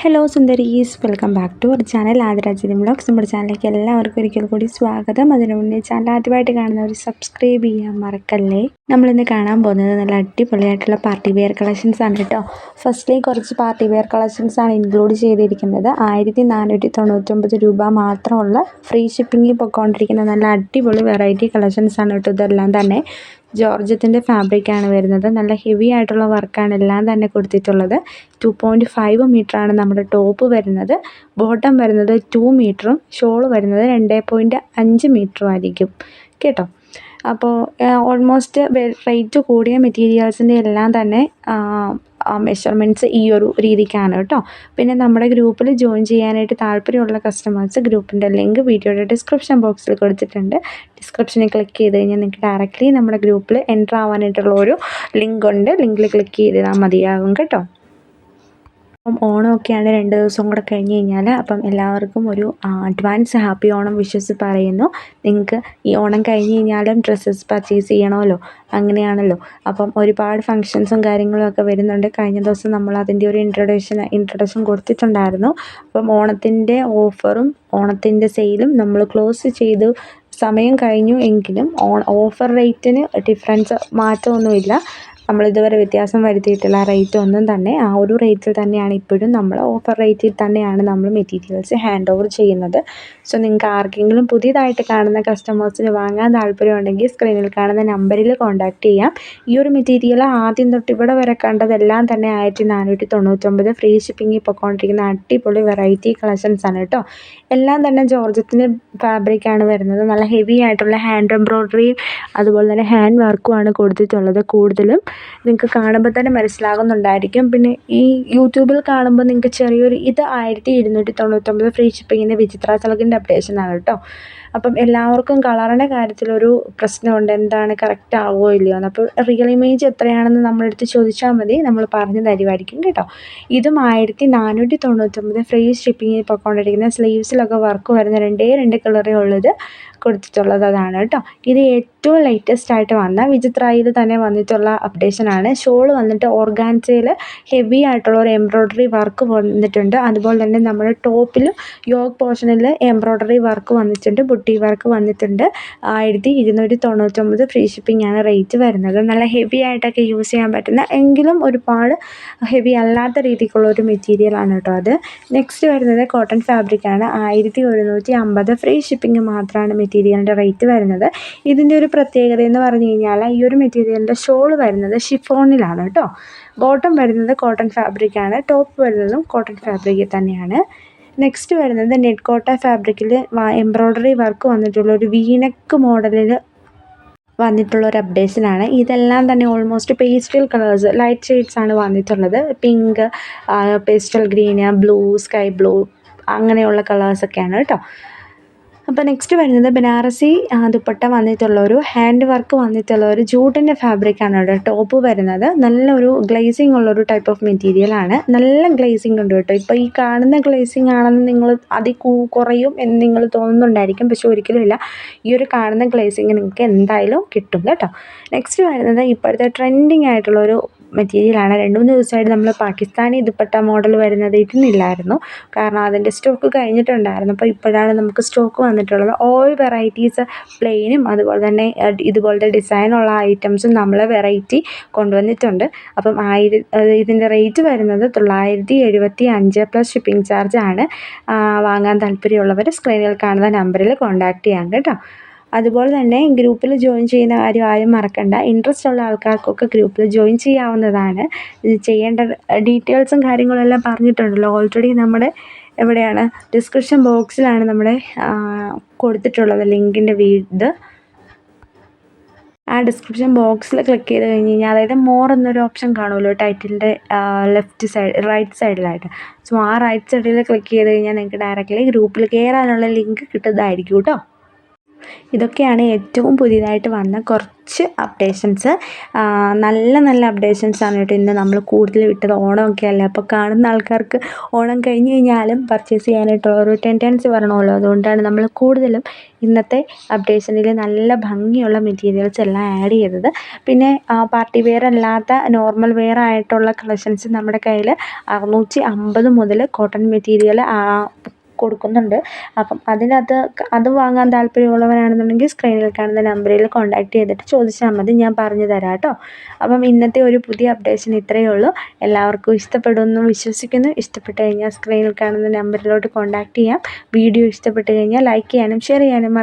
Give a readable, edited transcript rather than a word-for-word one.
Hello സുന്ദരീസ്, welcome back to our channel Adirajini vlogs. നമ്മുടെ ചാനലിലേക്ക് എല്ലാവർക്കും ഒരിക്കൽ കൂടി സ്വാഗതം. അതിനു മുന്നേ ചാനൽ ആദ്യമായിട്ട് കാണുന്നവർ സബ്സ്ക്രൈബ് ചെയ്യാൻ മറക്കല്ലേ. നമ്മളിന്ന് കാണാൻ പോകുന്നത് നല്ല അടിപൊളിയായിട്ടുള്ള പാർട്ടി വെയർ കളക്ഷൻസ് ആണ് കേട്ടോ. ഫസ്റ്റ്ലി കുറച്ച് പാർട്ടി വെയർ കളക്ഷൻസ് ആണ് ഇൻക്ലൂഡ് ചെയ്തിരിക്കുന്നത്. 1499 രൂപ മാത്രമുള്ള ഫ്രീ ഷിപ്പിങ്ങിൽ പൊയ്ക്കൊണ്ടിരിക്കുന്ന നല്ല അടിപൊളി വെറൈറ്റി കളക്ഷൻസ് ആണ് കേട്ടോ. ഇതെല്ലാം തന്നെ ജോർജറ്റിൻ്റെ ഫാബ്രിക്കാണ് വരുന്നത്. നല്ല ഹെവി ആയിട്ടുള്ള വർക്കാണ് എല്ലാം തന്നെ കൊടുത്തിട്ടുള്ളത്. 2.5 മീറ്ററാണ് നമ്മുടെ ടോപ്പ് വരുന്നത്. ബോട്ടം വരുന്നത് 2 മീറ്ററും ഷോള് വരുന്നത് 2.5 മീറ്ററും ആയിരിക്കും കേട്ടോ. അപ്പോൾ ഓൾമോസ്റ്റ് റേറ്റ് കൂടിയ മെറ്റീരിയൽസിൻ്റെ എല്ലാം തന്നെ മെഷർമെൻറ്റ്സ് ഈ ഒരു രീതിക്കാണ് കേട്ടോ. പിന്നെ നമ്മുടെ ഗ്രൂപ്പിൽ ജോയിൻ ചെയ്യാനായിട്ട് താല്പര്യമുള്ള കസ്റ്റമേഴ്സ് ഗ്രൂപ്പിൻ്റെ ലിങ്ക് വീഡിയോയുടെ ഡിസ്ക്രിപ്ഷൻ ബോക്സിൽ കൊടുത്തിട്ടുണ്ട്. ഡിസ്ക്രിപ്ഷനിൽ ക്ലിക്ക് ചെയ്ത് കഴിഞ്ഞാൽ നിങ്ങൾക്ക് ഡയറക്റ്റ്ലി നമ്മുടെ ഗ്രൂപ്പിൽ എൻ്റർ ആവാനായിട്ടുള്ള ഒരു ലിങ്ക് ഉണ്ട്. ലിങ്കിൽ ക്ലിക്ക് ചെയ്താൽ മതിയാകും കേട്ടോ. അപ്പം ഓണമൊക്കെയാണ് 2 ദിവസം കൂടെ കഴിഞ്ഞ് കഴിഞ്ഞാൽ. അപ്പം എല്ലാവർക്കും ഒരു അഡ്വാൻസ് ഹാപ്പി ഓണം വിഷസ് പറയുന്നു. നിങ്ങൾക്ക് ഈ ഓണം കഴിഞ്ഞ് കഴിഞ്ഞാലും ഡ്രസ്സസ് പർച്ചേസ് ചെയ്യണമല്ലോ, അങ്ങനെയാണല്ലോ. അപ്പം ഒരുപാട് ഫങ്ഷൻസും കാര്യങ്ങളും ഒക്കെ വരുന്നുണ്ട്. കഴിഞ്ഞ ദിവസം നമ്മൾ അതിൻ്റെ ഒരു ഇൻട്രൊഡക്ഷൻ കൊടുത്തിട്ടുണ്ടായിരുന്നു. അപ്പം ഓണത്തിൻ്റെ ഓഫറും ഓണത്തിൻ്റെ സെയിലും നമ്മൾ ക്ലോസ് ചെയ്ത് സമയം കഴിഞ്ഞു എങ്കിലും ഓഫർ റേറ്റിന് ഡിഫറൻസ് മാറ്റമൊന്നുമില്ല. നമ്മളിതുവരെ വ്യത്യാസം വരുത്തിയിട്ടില്ല. റേറ്റ് ഒന്നും തന്നെ ആ ഒരു റേറ്റിൽ തന്നെയാണ് ഇപ്പോഴും നമ്മൾ ഓഫർ റേറ്റിൽ തന്നെയാണ് നമ്മൾ മെറ്റീരിയൽസ് ഹാൻഡ് ഓവർ ചെയ്യുന്നത്. സോ നിങ്ങൾക്ക് ആർക്കെങ്കിലും പുതിയതായിട്ട് കാണുന്ന കസ്റ്റമേഴ്സിന് വാങ്ങാൻ താല്പര്യമുണ്ടെങ്കിൽ സ്ക്രീനിൽ കാണുന്ന നമ്പറിൽ കോൺടാക്റ്റ് ചെയ്യാം. ഈ ഒരു മെറ്റീരിയൽ ആദ്യം തൊട്ട് ഇവിടെ വരെ കണ്ടതെല്ലാം തന്നെ 1499 ഫ്രീ ഷിപ്പിങ്ങിൽ പൊയ്ക്കൊണ്ടിരിക്കുന്ന അടിപൊളി വെറൈറ്റി കളക്ഷൻസ് ആണ് കേട്ടോ. എല്ലാം തന്നെ ജോർജറ്റിൻ്റെ ഫാബ്രിക്കാണ് വരുന്നത്. നല്ല ഹെവി ആയിട്ടുള്ള ഹാൻഡ് എംബ്രോയ്ഡറി അതുപോലെ തന്നെ ഹാൻഡ് വർക്കുമാണ് കൊടുത്തിട്ടുള്ളത്. കൂടുതലും നിങ്ങൾക്ക് കാണുമ്പോൾ തന്നെ മനസ്സിലാകുന്നുണ്ടായിരിക്കും. പിന്നെ ഈ യൂട്യൂബിൽ കാണുമ്പോൾ നിങ്ങൾക്ക് ചെറിയൊരു ഇത് 1299 ഫ്രീ ഷിപ്പിങ്ങിൻ്റെ വിചിത്ര സിൽക്കിൻ്റെ അപ്ഡേഷനാണ് കേട്ടോ. അപ്പം എല്ലാവർക്കും കളറിൻ്റെ കാര്യത്തിലൊരു പ്രശ്നമുണ്ട്, എന്താണ് കറക്റ്റ് ആവുമോ ഇല്ലയോ എന്ന്. അപ്പോൾ റിയൽ ഇമേജ് എത്രയാണെന്ന് നമ്മളെടുത്ത് ചോദിച്ചാൽ മതി, നമ്മൾ പറഞ്ഞു തരുമായിരിക്കും കേട്ടോ. ഇതും 1499 ഫ്രീ ഷിപ്പിങ്ങിൽ പൊയ്ക്കൊണ്ടിരിക്കുന്ന സ്ലീവ്സിലൊക്കെ വർക്ക് വരുന്ന 2 കളറേ ഉള്ളത് കൊടുത്തിട്ടുള്ളത് അതാണ് കേട്ടോ. ഇത് ഏറ്റവും ലേറ്റസ്റ്റ് ആയിട്ട് വന്ന വിചിത്രയിൽ തന്നെ വന്നിട്ടുള്ള അപ്ഡേഷനാണ്. ഷോൾ വന്നിട്ട് ഓർഗാൻസയിൽ ഹെവി ആയിട്ടുള്ള ഒരു എംബ്രോയ്ഡറി വർക്ക് വന്നിട്ടുണ്ട്. അതുപോലെ തന്നെ നമ്മുടെ ടോപ്പിൽ യോഗ് പോർഷനിൽ എംബ്രോയ്ഡറി വർക്ക് വന്നിട്ടുണ്ട്, ബുട്ടി വർക്ക് വന്നിട്ടുണ്ട്. 1299 ഫ്രീ ഷിപ്പിംഗ് ആണ് റേറ്റ് വരുന്നത്. നല്ല ഹെവി ആയിട്ടൊക്കെ യൂസ് ചെയ്യാൻ പറ്റുന്ന എങ്കിലും ഒരുപാട് ഹെവി അല്ലാത്ത രീതിക്കുള്ള ഒരു മെറ്റീരിയലാണ് കേട്ടോ അത്. നെക്സ്റ്റ് വരുന്നത് കോട്ടൺ ഫാബ്രിക്കാണ്. 1150 ഫ്രീ ഷിപ്പിംഗ് മാത്രമാണ് മെറ്റീരിയലിൻ്റെ റേറ്റ് വരുന്നത്. ഇതിൻ്റെ ഒരു പ്രത്യേകത എന്ന് പറഞ്ഞു കഴിഞ്ഞാൽ ഈ ഒരു മെറ്റീരിയലിൻ്റെ ഷോൾ വരുന്നത് ഷിഫോണിലാണ് കേട്ടോ. ബോട്ടം വരുന്നത് കോട്ടൺ ഫാബ്രിക്കാണ്. ടോപ്പ് വരുന്നതും കോട്ടൺ ഫാബ്രിക്കിൽ തന്നെയാണ്. നെക്സ്റ്റ് വരുന്നത് നെറ്റ് കോട്ട ഫാബ്രിക്കിൽ എംബ്രോയ്ഡറി വർക്ക് വന്നിട്ടുള്ള ഒരു വീനെക്ക് മോഡലിൽ വന്നിട്ടുള്ള ഒരു അപ്ഡേഷനാണ്. ഇതെല്ലാം തന്നെ almost pastel colours, light shades ആണ് വന്നിട്ടുള്ളത്. Pink, pastel green, blue, sky blue അങ്ങനെയുള്ള കളേഴ്സൊക്കെയാണ് കേട്ടോ. അപ്പോൾ നെക്സ്റ്റ് വരുന്നത് ബനാറസി ദുപ്പട്ട വന്നിട്ടുള്ള ഒരു ഹാൻഡ് വർക്ക് വന്നിട്ടുള്ള ഒരു ജൂട്ടിൻ്റെ ഫാബ്രിക്കാണ് കേട്ടോ. ടോപ്പ് വരുന്നത് നല്ലൊരു ഗ്ലേസിങ് ഉള്ളൊരു ടൈപ്പ് ഓഫ് മെറ്റീരിയലാണ്. നല്ല ഗ്ലേസിങ് ഉണ്ട് കേട്ടോ. ഇപ്പോൾ ഈ കാണുന്ന ഗ്ലേസിങ് ആണെന്ന് നിങ്ങൾ കുറയും എന്ന് നിങ്ങൾ തോന്നുന്നുണ്ടായിരിക്കും, പക്ഷെ ഒരിക്കലും ഇല്ല. ഈ ഒരു കാണുന്ന ഗ്ലേസിങ് നിങ്ങൾക്ക് എന്തായാലും കിട്ടും കേട്ടോ. നെക്സ്റ്റ് വരുന്നത് ഇപ്പോഴത്തെ ട്രെൻഡിങ് ആയിട്ടുള്ളൊരു മെറ്റീരിയലാണ്. 2-3 ദിവസമായിട്ട് നമ്മൾ പാകിസ്ഥാനി ദുപ്പട്ട മോഡൽ വരുന്നത് ഇടുന്നില്ലായിരുന്നു, കാരണം അതിൻ്റെ സ്റ്റോക്ക് കഴിഞ്ഞിട്ടുണ്ടായിരുന്നു. അപ്പോൾ ഇപ്പോഴാണ് നമുക്ക് സ്റ്റോക്ക് വന്നിട്ടുള്ളത്. ഓൾ വെറൈറ്റീസ് പ്ലെയിനും അതുപോലെ തന്നെ ഇതുപോലത്തെ ഡിസൈനുള്ള ഐറ്റംസും നമ്മൾ വെറൈറ്റി കൊണ്ടുവന്നിട്ടുണ്ട്. അപ്പം ഇതിൻ്റെ റേറ്റ് വരുന്നത് 975 പ്ലസ് ഷിപ്പിംഗ് ചാർജ് ആണ്. വാങ്ങാൻ താല്പര്യമുള്ളവർ സ്ക്രീനിൽ കാണുന്ന നമ്പറിൽ കോൺടാക്റ്റ് ചെയ്യാം കേട്ടോ. അതുപോലെ തന്നെ ഗ്രൂപ്പിൽ ജോയിൻ ചെയ്യുന്ന കാര്യം ആരും മറക്കണ്ട. ഇൻട്രസ്റ്റ് ഉള്ള ആൾക്കാർക്കൊക്കെ ഗ്രൂപ്പിൽ ജോയിൻ ചെയ്യാവുന്നതാണ്. ഇത് ചെയ്യേണ്ട ഡീറ്റെയിൽസും കാര്യങ്ങളും എല്ലാം പറഞ്ഞിട്ടുണ്ടല്ലോ ഓൾറെഡി. നമ്മുടെ എവിടെയാണ് ഡിസ്ക്രിപ്ഷൻ ബോക്സിലാണ് നമ്മുടെ കൊടുത്തിട്ടുള്ളത് ലിങ്കിൻ്റെ ഇത്. ആ ഡിസ്ക്രിപ്ഷൻ ബോക്സിൽ ക്ലിക്ക് ചെയ്ത് കഴിഞ്ഞ് കഴിഞ്ഞാൽ, അതായത് മോർ എന്നൊരു ഓപ്ഷൻ കാണുമല്ലോ ടൈറ്റിലിൻ്റെ റൈറ്റ് സൈഡിലായിട്ട്. സോ ആ റൈറ്റ് സൈഡിൽ ക്ലിക്ക് ചെയ്ത് കഴിഞ്ഞാൽ നിങ്ങൾക്ക് ഡയറക്റ്റ്ലി ഗ്രൂപ്പിൽ കയറാനുള്ള ലിങ്ക് കിട്ടുന്നതായിരിക്കും കേട്ടോ. ഇതൊക്കെയാണ് ഏറ്റവും പുതിയതായിട്ട് വന്ന കുറച്ച് അപ്ഡേഷൻസ്. നല്ല നല്ല അപ്ഡേഷൻസാണ് കേട്ടോ ഇന്ന് നമ്മൾ കൂടുതൽ വിട്ടത്. ഓണമൊക്കെ അല്ലേ, അപ്പോൾ കാണുന്ന ആൾക്കാർക്ക് ഓണം കഴിഞ്ഞ് കഴിഞ്ഞാലും പർച്ചേസ് ചെയ്യാനായിട്ടുള്ള ഒരു ടെൻഡൻസി വരണമല്ലോ. അതുകൊണ്ടാണ് നമ്മൾ കൂടുതലും ഇന്നത്തെ അപ്ഡേഷനിൽ നല്ല ഭംഗിയുള്ള മെറ്റീരിയൽസ് എല്ലാം ആഡ് ചെയ്തത്. പിന്നെ പാർട്ടി വെയർ അല്ലാത്ത നോർമൽ വെയർ ആയിട്ടുള്ള കളക്ഷൻസ് നമ്മുടെ കയ്യിൽ 650 മുതൽ കോട്ടൺ മെറ്റീരിയൽ കൊടുക്കുന്നുണ്ട്. അപ്പം അതിനകത്ത് അത് വാങ്ങാൻ താല്പര്യമുള്ളവരാണെന്നുണ്ടെങ്കിൽ സ്ക്രീനിൽ കാണുന്ന നമ്പറിൽ കോൺടാക്റ്റ് ചെയ്തിട്ട് ചോദിച്ചാൽ മതി, ഞാൻ പറഞ്ഞു തരാം കേട്ടോ. അപ്പം ഇന്നത്തെ ഒരു പുതിയ അപ്ഡേഷൻ ഇത്രയേ ഉള്ളൂ. എല്ലാവർക്കും ഇഷ്ടപ്പെടുമെന്ന് വിശ്വസിക്കുന്നു. ഇഷ്ടപ്പെട്ട് കഴിഞ്ഞാൽ സ്ക്രീനിൽ കാണുന്ന നമ്പറിലോട്ട് കോൺടാക്റ്റ് ചെയ്യാം. വീഡിയോ ഇഷ്ടപ്പെട്ട് കഴിഞ്ഞാൽ ലൈക്ക് ചെയ്യാനും ഷെയർ ചെയ്യാനും